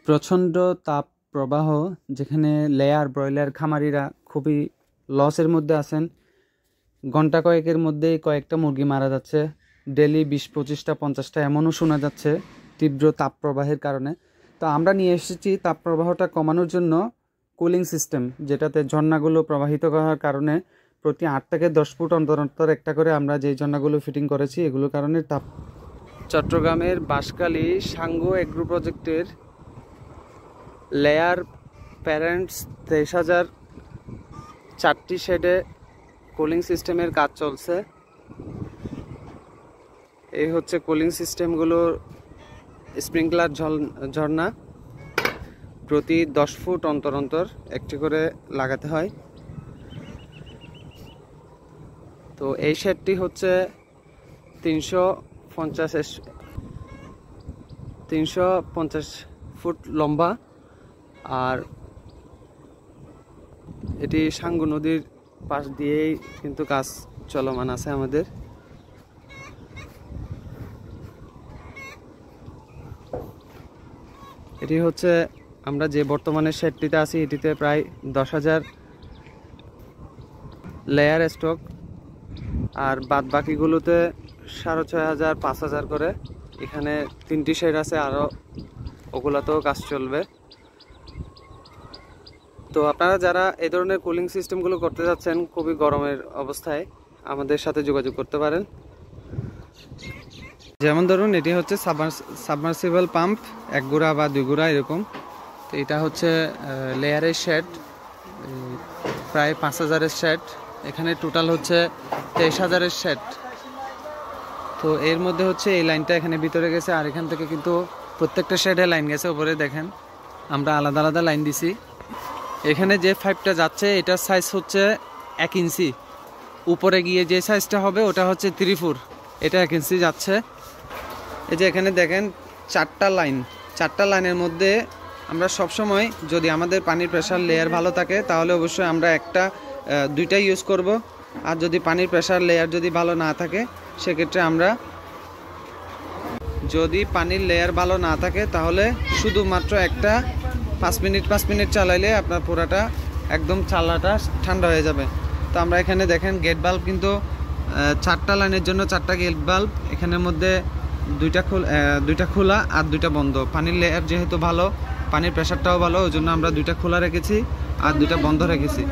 প্রচণ্ড তাপ প্রবাহ, যেখানে লেয়ার ব্রয়লার খামারিরা খুবই লসের মধ্যে আছেন। ঘন্টা কয়েকের মধ্যেই কয়েকটা মুরগি মারা যাচ্ছে, ডেলি 20-25টা 50টা এমনও শোনা যাচ্ছে তীব্র তাপ প্রবাহের কারণে। তো আমরা নিয়ে এসেছি তাপ প্রবাহটা কমানোর জন্য কুলিং সিস্টেম, যেটাতে ঝর্ণাগুলো প্রবাহিত করার কারণে প্রতি 8 থেকে 10 ফুট অন্তর অন্তর একটা করে আমরা যেই ঝর্ণাগুলো ফিটিং করেছি এগুলোর কারণে তাপ। চট্টগ্রামের বাঁশখালী সাঙ্গু এগ্রো প্রজেক্টের লেয়ার প্যারেন্টস 23,000 4টি শেডে কুলিং সিস্টেমের কাজ চলছে। এই হচ্ছে কুলিং সিস্টেমগুলোর স্প্রিংকলার ঝর্ণা, প্রতি 10 ফুট অন্তর অন্তর একটি করে লাগাতে হয়। তো এই শেডটি হচ্ছে 350 ফুট লম্বা, আর এটি সাঙ্গু নদীর পাশ দিয়েই কিন্তু কাজ চলমান আছে আমাদের। এটি হচ্ছে আমরা যে বর্তমানে শেডটিতে আছি, এটিতে প্রায় 10,000 লেয়ার স্টক, আর বাদ বাকিগুলোতে 6,500 5,000 করে। এখানে 3টি শেড আছে, আরও ওগুলাতেও কাজ চলবে। তো আপনারা যারা এই ধরনের কুলিং সিস্টেমগুলো করতে যাচ্ছেন খুবই গরমের অবস্থায়, আমাদের সাথে যোগাযোগ করতে পারেন। যেমন ধরুন এটি হচ্ছে সাবমার্সিবল পাম্প, 1 গুড়া বা 2 গুড়া এরকম। তো এটা হচ্ছে লেয়ারের শেড, প্রায় 5,000-এর শেড। এখানে টোটাল হচ্ছে 23,000-এর শেড। তো এর মধ্যে হচ্ছে এই লাইনটা এখানে ভিতরে গেছে, আর এখান থেকে কিন্তু প্রত্যেকটা শেডে লাইন গেছে। উপরে দেখেন আমরা আলাদা আলাদা লাইন দিছি। এখানে যে পাইপটা যাচ্ছে এটার সাইজ হচ্ছে 1 ইঞ্চি, উপরে গিয়ে যে সাইজটা হবে ওটা হচ্ছে 3 ফুট, এটা 1 ইঞ্চি যাচ্ছে। এই যে এখানে দেখেন 4টা লাইনের মধ্যে আমরা সবসময়, যদি আমাদের পানির প্রেশার লেয়ার ভালো থাকে তাহলে অবশ্যই আমরা 2টা ইউজ করব, আর যদি পানির প্রেশার লেয়ার যদি ভালো না থাকে সেক্ষেত্রে আমরা, যদি পানির লেয়ার ভালো না থাকে তাহলে শুধুমাত্র একটা 5 মিনিট চালাইলে আপনার পুরাটা একদম চালাটা ঠান্ডা হয়ে যাবে। তো আমরা এখানে দেখেন গেট বাল্ব কিন্তু 4টা লাইনের জন্য 4টা গেট বাল্ব, এখানের মধ্যে 2টা খোলা আর 2টা বন্ধ। পানির লেয়ার যেহেতু ভালো, পানির প্রেশারটাও ভালো, ওই জন্য আমরা 2টা খোলা রেখেছি আর 2টা বন্ধ রেখেছি।